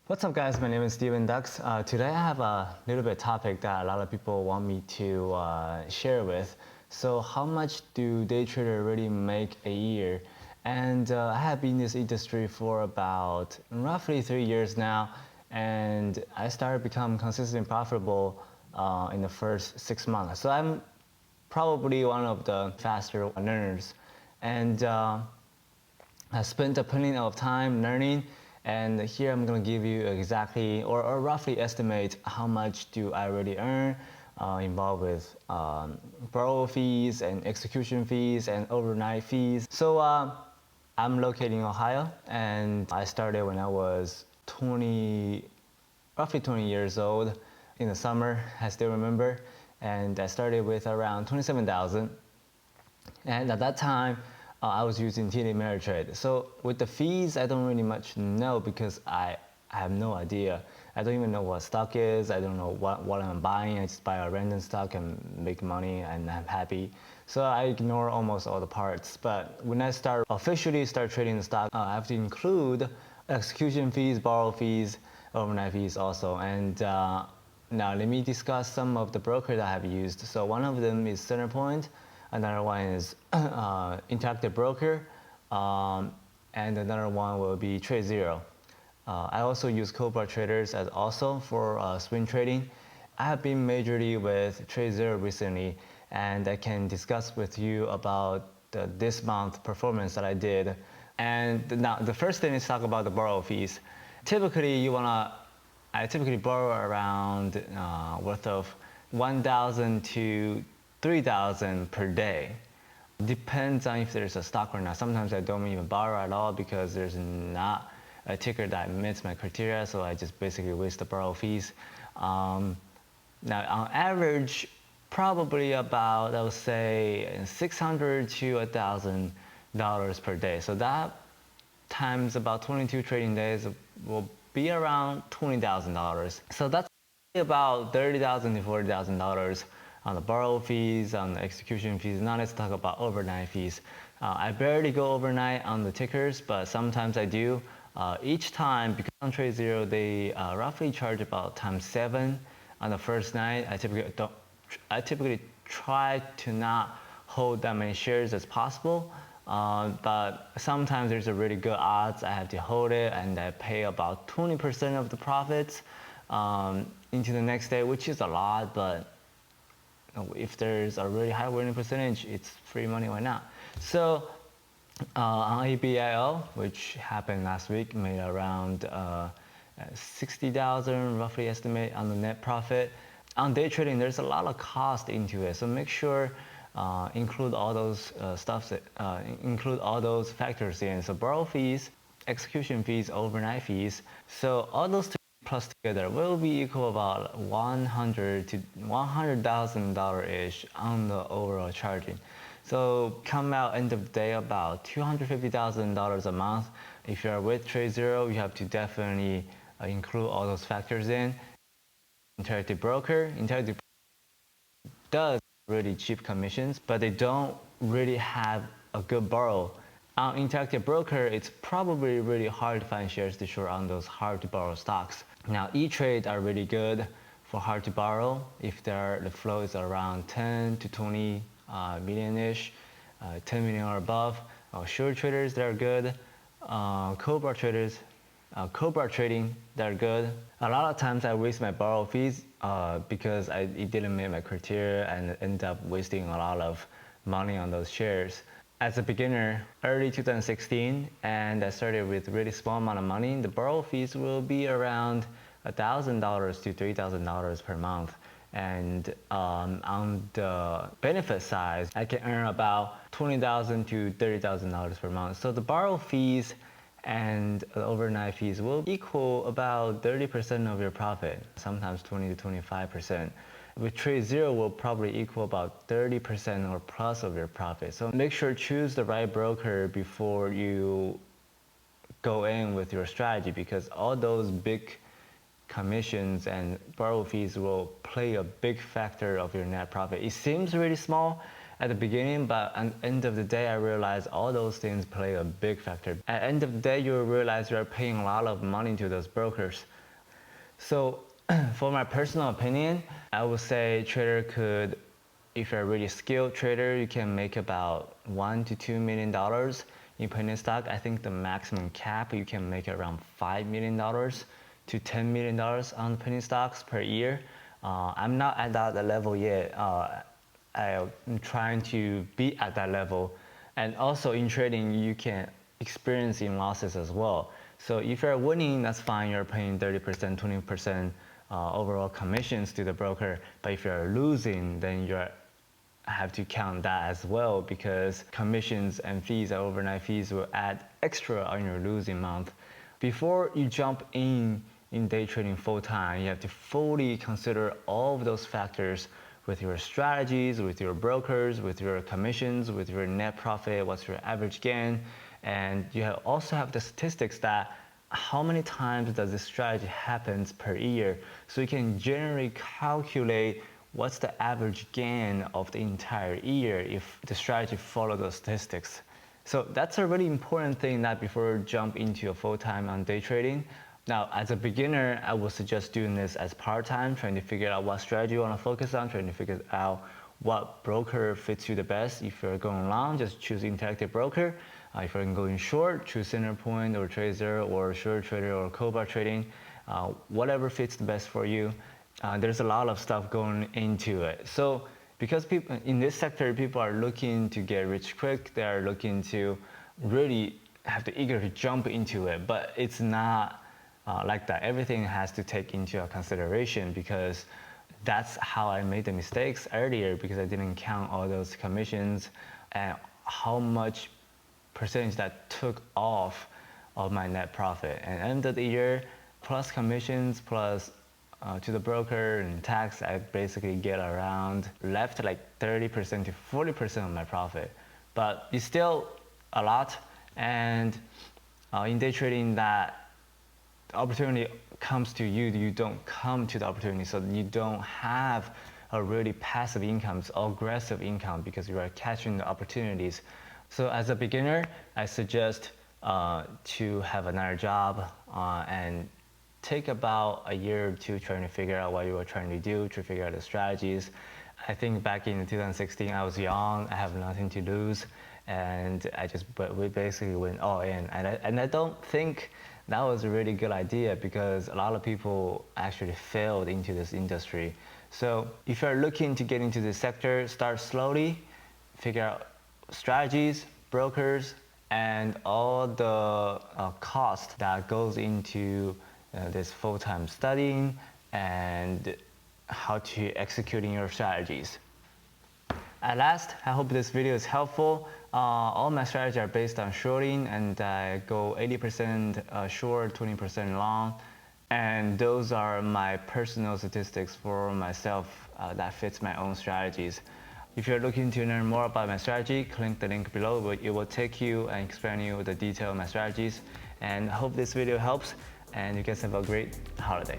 What's up, guys? My name is Steven Dux. Today I have a little bit topic that a lot of people want me to share with. So how much do day trader really make a year? And I have been in this industry for about roughly 3 years now, and I started becoming consistently profitable in the first 6 months. So I'm probably one of the faster learners. And I spent plenty of time learning, and here I'm going to give you exactly or roughly estimate how much do I really earn involved with borrow fees and execution fees and overnight fees. So I'm located in Ohio, and I started when I was roughly 20 years old in the summer, I still remember, and I started with around 27,000. And at that time, I was using TD Ameritrade. So with the fees, I don't really much know because I have no idea. I don't even know what stock is. I don't know what I'm buying. I just buy a random stock and make money, and I'm happy. So I ignore almost all the parts. But when I officially start trading the stock, I have to include execution fees, borrow fees, overnight fees also. And now let me discuss some of the brokers I have used. So one of them is Centerpoint. Another one is Interactive Broker, and another one will be TradeZero. I also use Cobra Traders as also for swing trading. I have been majorly with TradeZero recently, and I can discuss with you about this month performance that I did. And now the first thing is talk about the borrow fees. Typically, I typically borrow around worth of 1,000 to 3,000 per day. Depends on if there's a stock or not. Sometimes I don't even borrow at all because there's not a ticker that meets my criteria, so I just basically waste the borrow fees. Now on average, probably about, I would say, $600 to $1,000 per day. So that times about 22 trading days will be around $20,000. So that's about $30,000 to $40,000 on the borrow fees, on the execution fees. Now let's talk about overnight fees. I barely go overnight on the tickers, but sometimes I do. Each time, because on TradeZero, they roughly charge about times 7 on the first night. I typically try to not hold that many shares as possible, but sometimes there's a really good odds I have to hold it, and I pay about 20% of the profits into the next day, which is a lot, but if there's a really high winning percentage, it's free money, why not? So on ABIO, which happened last week, made around 60,000 roughly estimate on the net profit. On day trading, there's a lot of cost into it, so make sure include all those include all those factors in. So borrow fees, execution fees, overnight fees. So all those plus together will be equal about $100,000 to $100,000 ish on the overall charging. So come out end of the day about $250,000 a month. If you are with TradeZero, you have to definitely include all those factors in. Interactive Broker does really cheap commissions, but they don't really have a good borrow. On Interactive Broker, it's probably really hard to find shares to short on those hard to borrow stocks. Now, E-Trade are really good for hard to borrow if the flow is around 10 to 20 million-ish, 10 million or above. Short traders, they're good. Cobra Trading, they're good. A lot of times I waste my borrow fees because it didn't meet my criteria and end up wasting a lot of money on those shares. As a beginner, early 2016, and I started with really small amount of money, the borrow fees will be around $1,000 to $3,000 per month. And on the benefit side, I can earn about $20,000 to $30,000 per month. So the borrow fees and the overnight fees will equal about 30% of your profit, sometimes 20 to 25%. With TradeZero will probably equal about 30% or plus of your profit. So make sure to choose the right broker before you go in with your strategy, because all those big commissions and borrow fees will play a big factor of your net profit. It seems really small at the beginning, but at the end of the day, I realized all those things play a big factor. At the end of the day, you'll realize you're paying a lot of money to those brokers. So for my personal opinion, I would say trader could, if you're a really skilled trader, you can make about $1 to $2 million in penny stock. I think the maximum cap you can make around $5 million to $10 million on penny stocks per year. I'm not at that level yet. I'm trying to be at that level. And also in trading, you can experience in losses as well. So if you're winning, that's fine. You're paying 30%, 20% overall commissions to the broker. But if you're losing, then you're have to count that as well, because commissions and fees, overnight fees, will add extra on your losing month. Before you jump in day trading full time, you have to fully consider all of those factors with your strategies, with your brokers, with your commissions, with your net profit, what's your average gain. And you also have the statistics that how many times does this strategy happens per year, so you can generally calculate what's the average gain of the entire year if the strategy follows those statistics. So that's a really important thing that before you jump into a full-time on day trading. Now, as a beginner, I would suggest doing this as part-time, trying to figure out what strategy you want to focus on, trying to figure out what broker fits you the best. If you're going long, just choose Interactive Broker. If you're going short, choose Centerpoint or Tracer or Short Trader or Cobra Trading. Whatever fits the best for you. There's a lot of stuff going into it. So because people in this sector, people are looking to get rich quick, they are looking to really have to eager to jump into it, but it's not like that. Everything has to take into consideration, because that's how I made the mistakes earlier, because I didn't count all those commissions and how much percentage that took off of my net profit. And end of the year, plus commissions, plus to the broker and tax, I basically get around left like 30% to 40% of my profit. But it's still a lot. And in day trading, that opportunity comes to you, you don't come to the opportunity. So you don't have a really passive income, aggressive income, because you are catching the opportunities. So as a beginner, I suggest to have another job and take about a year or two trying to figure out what you were trying to do, to figure out the strategies. I think back in 2016, I was young, I have nothing to lose, and we basically went all in. And I don't think that was a really good idea, because a lot of people actually failed into this industry. So if you're looking to get into this sector, start slowly, figure out strategies, brokers, and all the cost that goes into this full-time studying and how to executing your strategies. At last, I hope this video is helpful. All my strategies are based on shorting, and I go 80% short, 20% long. And those are my personal statistics for myself that fits my own strategies. If you're looking to learn more about my strategy, click the link below. It will take you and explain you the detail of my strategies. And I hope this video helps, and you guys have a great holiday.